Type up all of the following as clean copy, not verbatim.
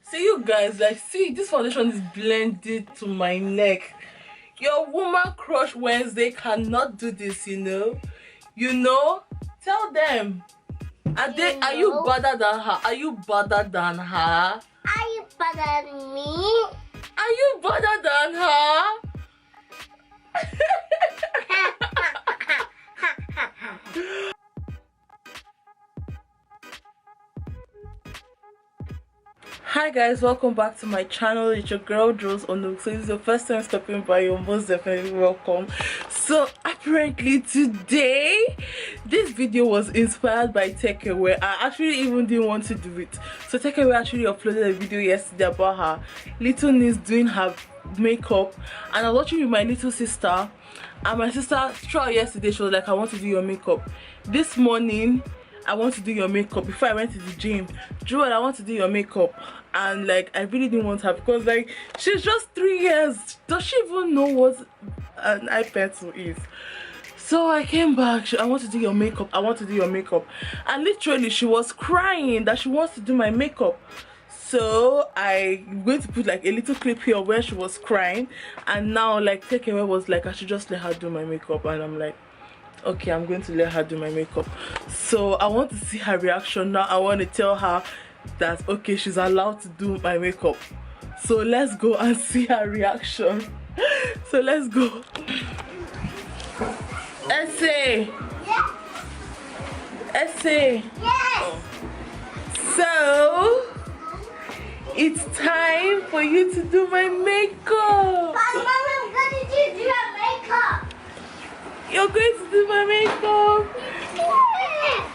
See you guys, like, see, this foundation is blended to my neck. Your woman crush Wednesday cannot do this, you know. Tell them. Are you better than her? Are you better than her? Are you better than me? Are you better than her? Hi guys, welcome back to my channel. It's your girl Jules Onuk. So if it's your first time stopping by, you're most definitely welcome. So apparently today this video was inspired by Takeaway. I actually even didn't want to do it. So Takeaway actually uploaded a video yesterday about her little niece doing her makeup, and I was watching with my little sister, and my sister throughout yesterday she was like, I want to do your makeup. This morning I want to do your makeup. Before I went to the gym, Joel, I want to do your makeup. And like, I really didn't want her because like, she's just 3 years. Does she even know what an eye pencil is? So I came back. I want to do your makeup. I want to do your makeup. And literally she was crying that she wants to do my makeup. So I'm going to put like a little clip here where she was crying, and now like Takeaway was like, I should just let her do my makeup. And I'm like, okay, I'm going to let her do my makeup. So I want to see her reaction now. I want to tell her that okay, she's allowed to do my makeup. So let's go and see her reaction. So let's go. Essay. Yes. Essay. Yes. So it's time for you to do my makeup. But Mom, I'm gonna do your makeup. You're going to do my makeup? Yeah.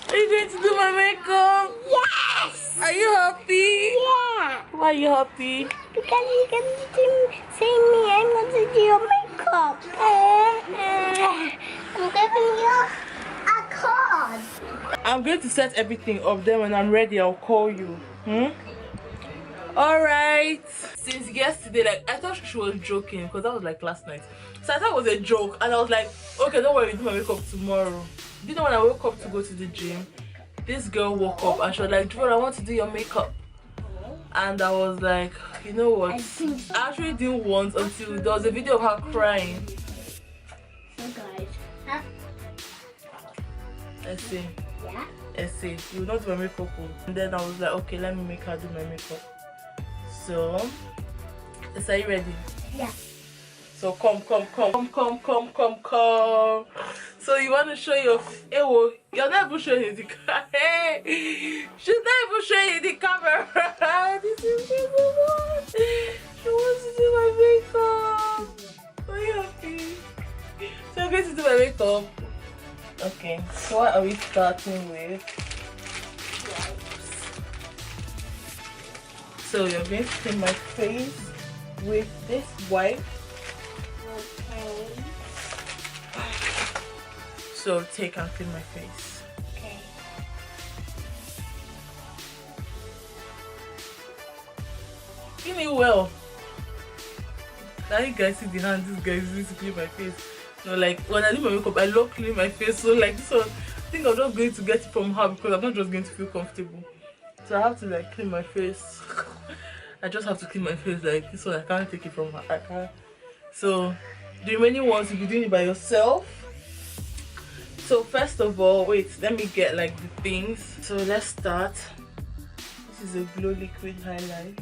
Are you going to do my makeup? Yes. Are you happy? Yeah. Why are you happy? Because you're going to see me. I'm going to do your makeup. I'm giving you a card. I'm going to set everything up. Then when I'm ready, I'll call you. Alright. Since yesterday, like, I thought she was joking because that was like last night. So I thought it was a joke, and I was like, okay, don't worry, do my makeup tomorrow. Do you know when I woke up to go to the gym, this girl woke up and she was like, Joel, I want to do your makeup. And I was like, you know what? I actually didn't want until there was a video of her crying. So guys, huh? Essay. Yeah? Essay. You will not do my makeup. And then I was like, okay, let me make her do my makeup. So, are you ready? Yeah. So come. So you want to show your you're not even showing the camera. Hey, she's not even showing the camera. This is the one. She wants to do my makeup. Are you happy? So I'm going to do my makeup. Okay, so what are we starting with? So you're going to clean my face with this wipe. Okay. So take and clean my face. Okay. Clean it well. Now you guys see the hand this guy is using to clean my face. No, like when I do my makeup, I love cleaning my face. So like this one, I think I'm just going to get it from her because I'm not just going to feel comfortable. So I have to like clean my face. I just have to clean my face like this one. I can't take it from her. I can't. So the remaining ones you'll be doing it by yourself. So first of all, wait, let me get like the things. So let's start. This is a glow liquid highlight.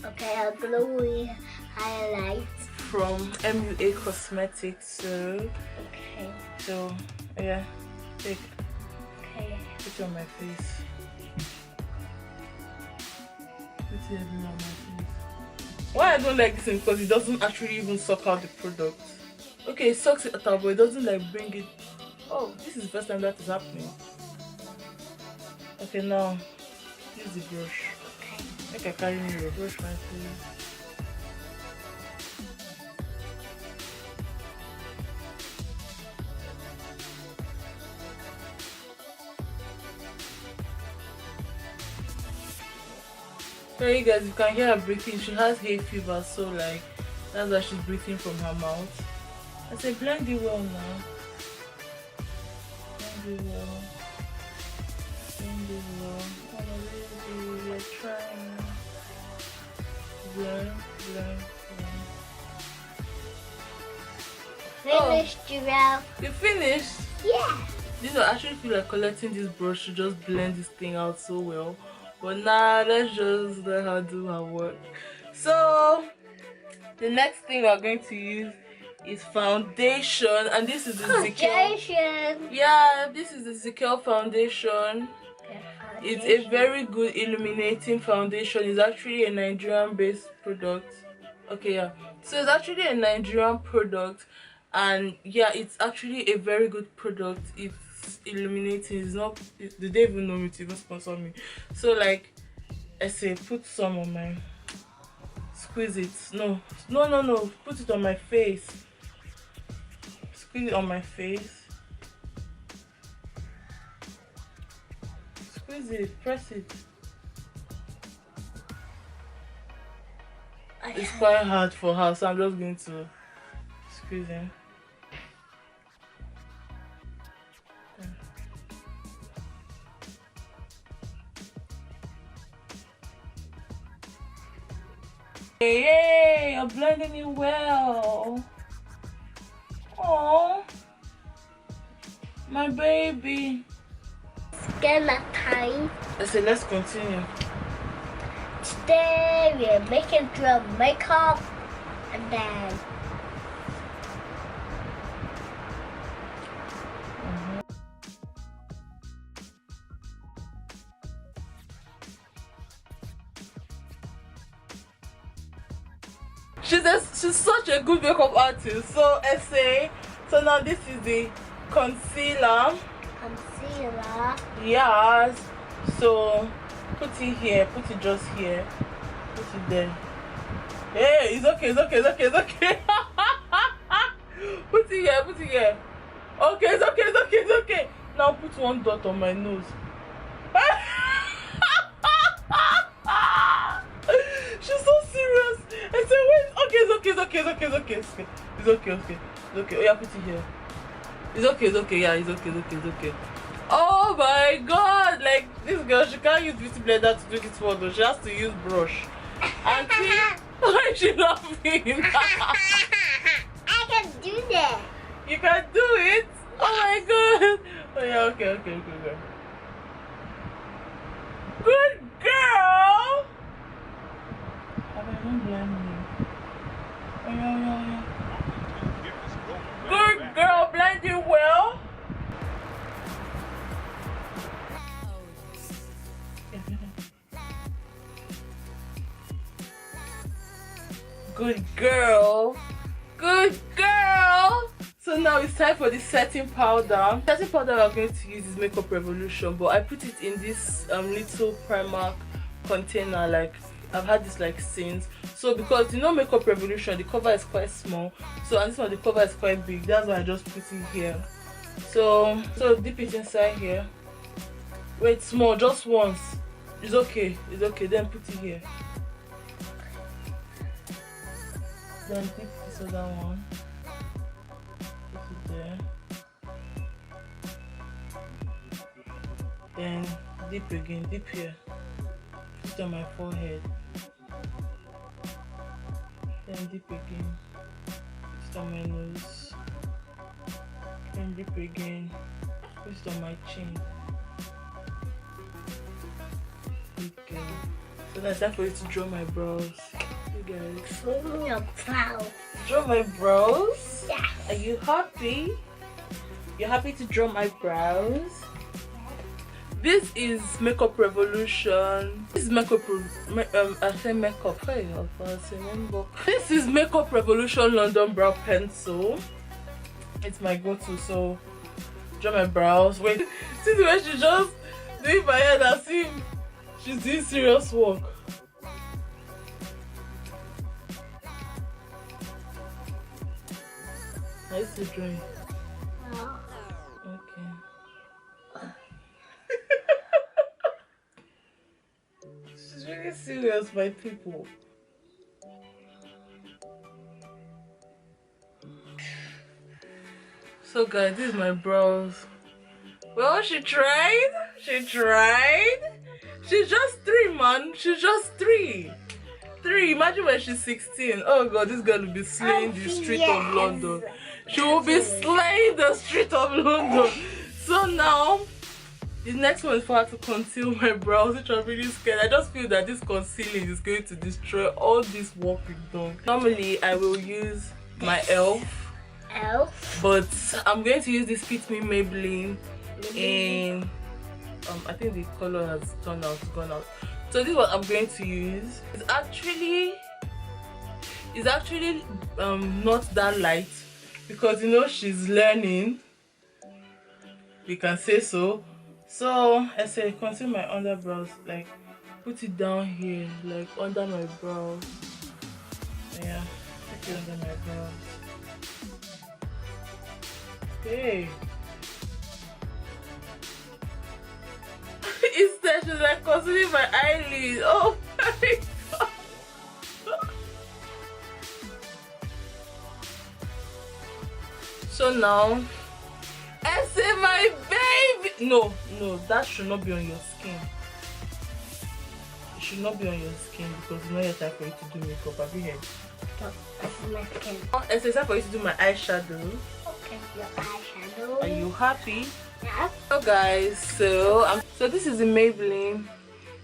Okay, a glowy highlight. From MUA Cosmetics. So Okay. so yeah, take Okay. put it on my face. Put it everywhere on my face. Why I don't like this thing, because it doesn't actually even suck out the product. Okay, it sucks it out, but it doesn't like bring it. Oh, this is the first time that is happening. Okay, now use the brush. Okay. Make I carry me your brush, my face. So you guys, you can hear her breathing. She has hay fever, so like that's why she's breathing from her mouth. I said blend it well now. Blend it well. Blend it well. Oh, baby, we're trying. finished, Giraffe. You finished? Yeah. You know, I actually feel like collecting this brush to just blend this thing out so well. But nah, let's just let her do her work. So, the next thing we're going to use is foundation. And this is the Foundation. Yeah, this is the Secure foundation. It's a very good illuminating foundation. It's actually a Nigerian based product. Okay, yeah. So it's actually a Nigerian product, and yeah, it's actually a very good product. It's illuminating. It's not. They don't even know me to even sponsor me. So like, I say, put some on my. Squeeze it. No. Put it on my face. Squeeze it on my face. Squeeze it. Press it. It's quite hard for her, so I'm just going to squeeze it. Yay! You're blending it well. Oh, my baby. Dinner time. I said, let's continue. Today we're making drum makeup and then She's such a good makeup artist. So essay. So now this is the concealer. Yes. So put it here. Put it just here. Put it there. Hey, it's okay. It's okay. Put it here. Put it here. Okay, it's okay. Now put one dot on my nose. She's so serious. I said, wait. Okay, it's okay. Oh yeah, put it here. It's okay. Yeah, it's okay. Oh my god, like this girl, she can't use beauty blender to do this photo. She has to use brush. And see, why is she laughing? I can do that. You can do it. Oh my god. Oh yeah, okay. Good girl. Don't blame me. Oh yeah. Good girl, blend it well. Good girl. So now it's time for the setting powder. The setting powder we're going to use is Makeup Revolution, but I put it in this little Primark container. Like I've had this like since. So because you know Makeup Revolution, the cover is quite small. So and this one the cover is quite big. That's why I just put it here. So dip it inside here. Wait, small, just once. It's okay. Then put it here. Then dip this other one. Put it there. Then dip again. Dip here. Put it on my forehead. Then dip again. Put it on my nose. Then dip again. Put it on my chin. Good girl. So that's time for you to draw my brows. You guys. Show me your brows. Draw my brows? Yes. Are you happy? You're happy to draw my brows? This is Makeup Revolution. This is This is Makeup Revolution London Brow Pencil. It's my go-to, so draw my brows. Wait, see the way she just doing my head as if she's doing serious work. I used to drawing. No. Okay. She's really serious, my people. So guys, this is my brows. Well, she tried. She's just 3, man. She's just 3. 3. Imagine when she's 16. Oh god, this girl will be slaying the street of London. She will be slaying the street of London. So now the next one is for her to conceal my brows, which I'm really scared. I just feel that this concealing is going to destroy all this work we've done. Normally I will use my elf, but I'm going to use this Fit Me Maybelline in I think the color has gone out. So this is what I'm going to use. It's actually not that light, because you know she's learning, we can say so. So I say conceal my underbrows, like put it down here, like under my brows. Yeah, put it under my brows. Okay. Instead she's like concealing my eyelid. Oh my god. So now I say my baby. No, that should not be on your skin. It should not be on your skin because it's not your time for you to do makeup. Have you heard? That's my skin. It's time for you to do my eyeshadow. Okay, your eyeshadow. Are you happy? Yeah. So guys, so this is the Maybelline.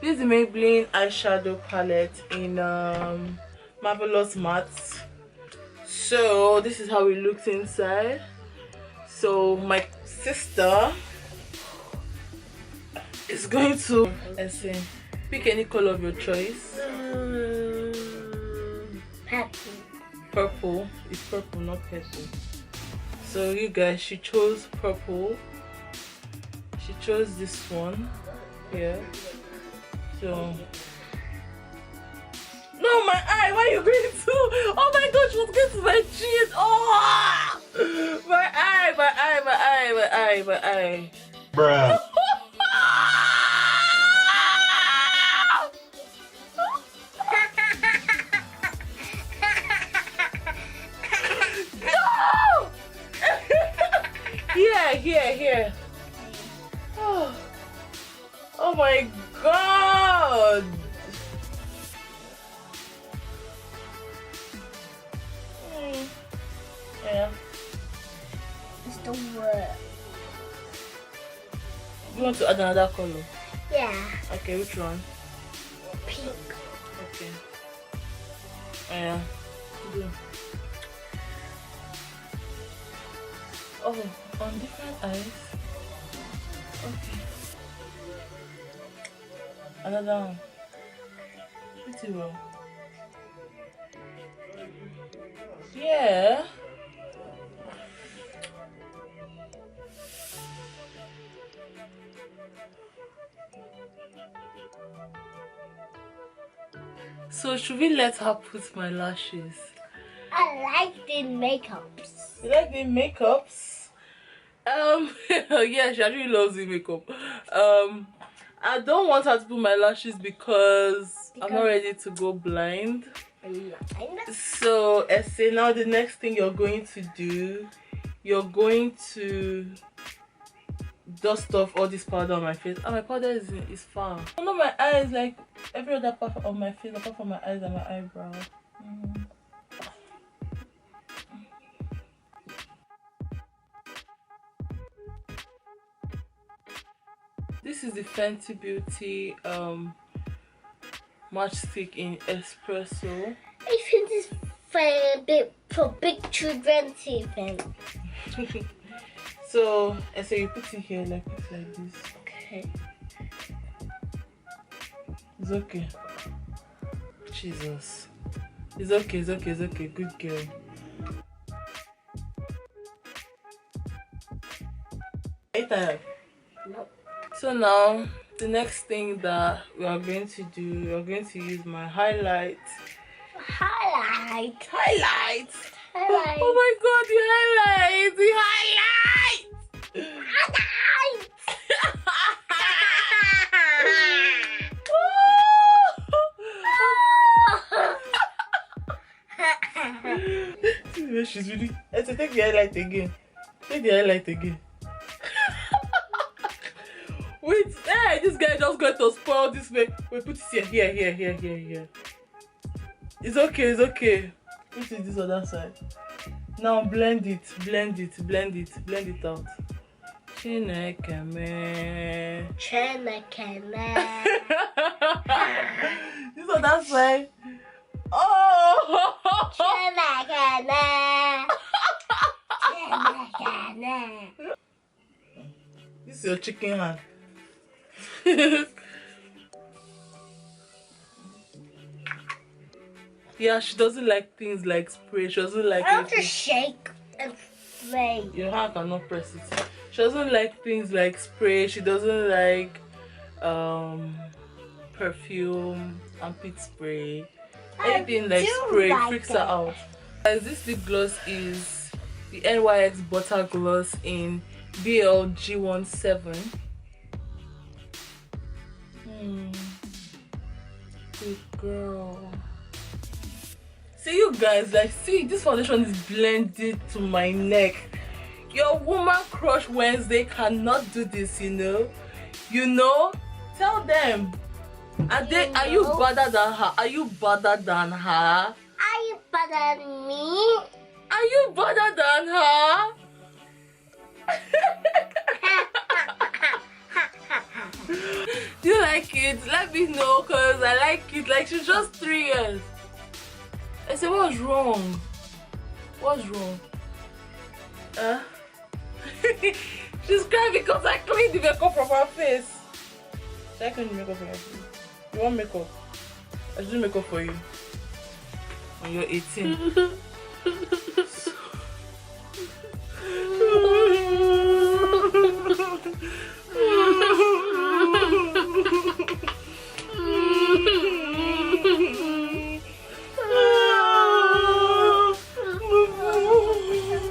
This is the Maybelline eyeshadow palette in Marvelous Mattes. So this is how it looks inside. So my sister is going to pick any color of your choice. Purple. Purple. It's purple, not purple. So you guys, she chose purple. She chose this one here. So no, my eye, why are you going to? Oh my god, she was going to my chin. Oh, my eye. Bruh. No! Here. Oh my god. Yeah. It's the word. You want to add another color? Yeah. Okay, which one? Pink. Okay. Yeah. Good. Oh, on different eyes. Okay. Another one. Pretty well. Yeah. So should we let her put my lashes? I like the makeups. You like the makeups? Yeah, she actually loves the makeup. I don't want her to put my lashes because I'm not ready to go blind. So Essie, now the next thing you're going to do, you're going to dust off all this powder on my face. And my powder is far. I know my eyes, like every other part of my face apart from my eyes and my eyebrow. This is the Fenty Beauty matchstick in espresso. I think this for big children even. So I say you put it here, like put it like this. Okay. It's okay. Jesus. It's okay. Good girl. Are you tired? No. So now the next thing that we are going to do, we are going to use my highlight. Highlight. Oh my god, the highlight! She's really. I said, take the highlight again. Wait, hey, this guy just going to spoil this way. Wait, put it here. It's okay, it's okay. This is this other side. Now blend it, blend it, blend it, blend it out. Chinekeme. This other side. Oh! This is your chicken hand. Yeah, she doesn't like things like spray. She doesn't like I want to shake and spray. Your hand cannot press it. She doesn't like things like spray. She doesn't like perfume, armpit spray. Anything like spray freaks her out. Guys, this lip gloss is the NYX Butter Gloss in BLG17. Good girl. See you guys, like, see, this foundation is blended to my neck. Your woman crush Wednesday cannot do this, you know. Tell them. Are you better than her? Are you better than her? Are you better than me? Are you better than her? Do you like it? Let me know, cause I like it. Like, she's just 3 years. I said, what's wrong? What's wrong? She's crying because I cleaned the makeup from her face. Should I clean the makeup from her face? You want makeup? I should do makeup for you. When you're 18.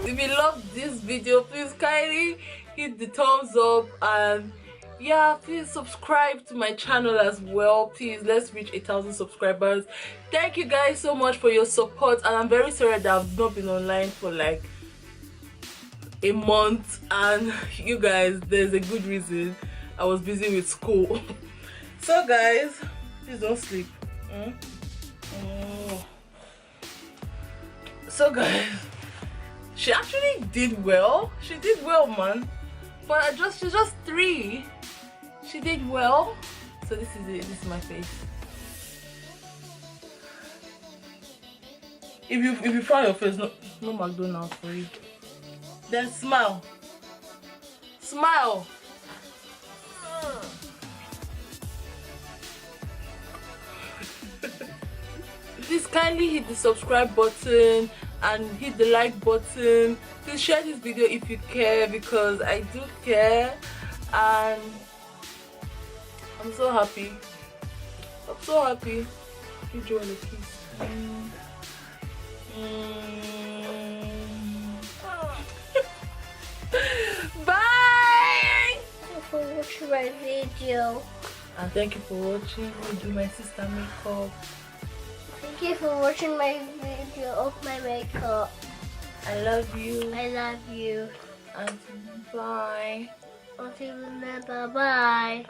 If you love this video, please kindly hit the thumbs up, and yeah, please subscribe to my channel as well. Please, let's reach 1,000 subscribers. Thank you guys so much for your support, and I'm very sorry that I've not been online for like a month, and you guys, there's a good reason. I was busy with school. So guys, please don't sleep. So guys, she actually did well. She did well, man. But she's just 3. She did well. So this is it. This is my face. If you fry your face, no McDonald's for you. Then smile. Smile. Please kindly hit the subscribe button and hit the like button. Please share this video if you care, because I do care, and I'm so happy. I'm so happy. Give Joel a kiss. Bye! Thank you for watching my video. And thank you for watching me do my sister makeup. Thank you for watching my video of my makeup. I love you. I love you. And bye. Until never, bye.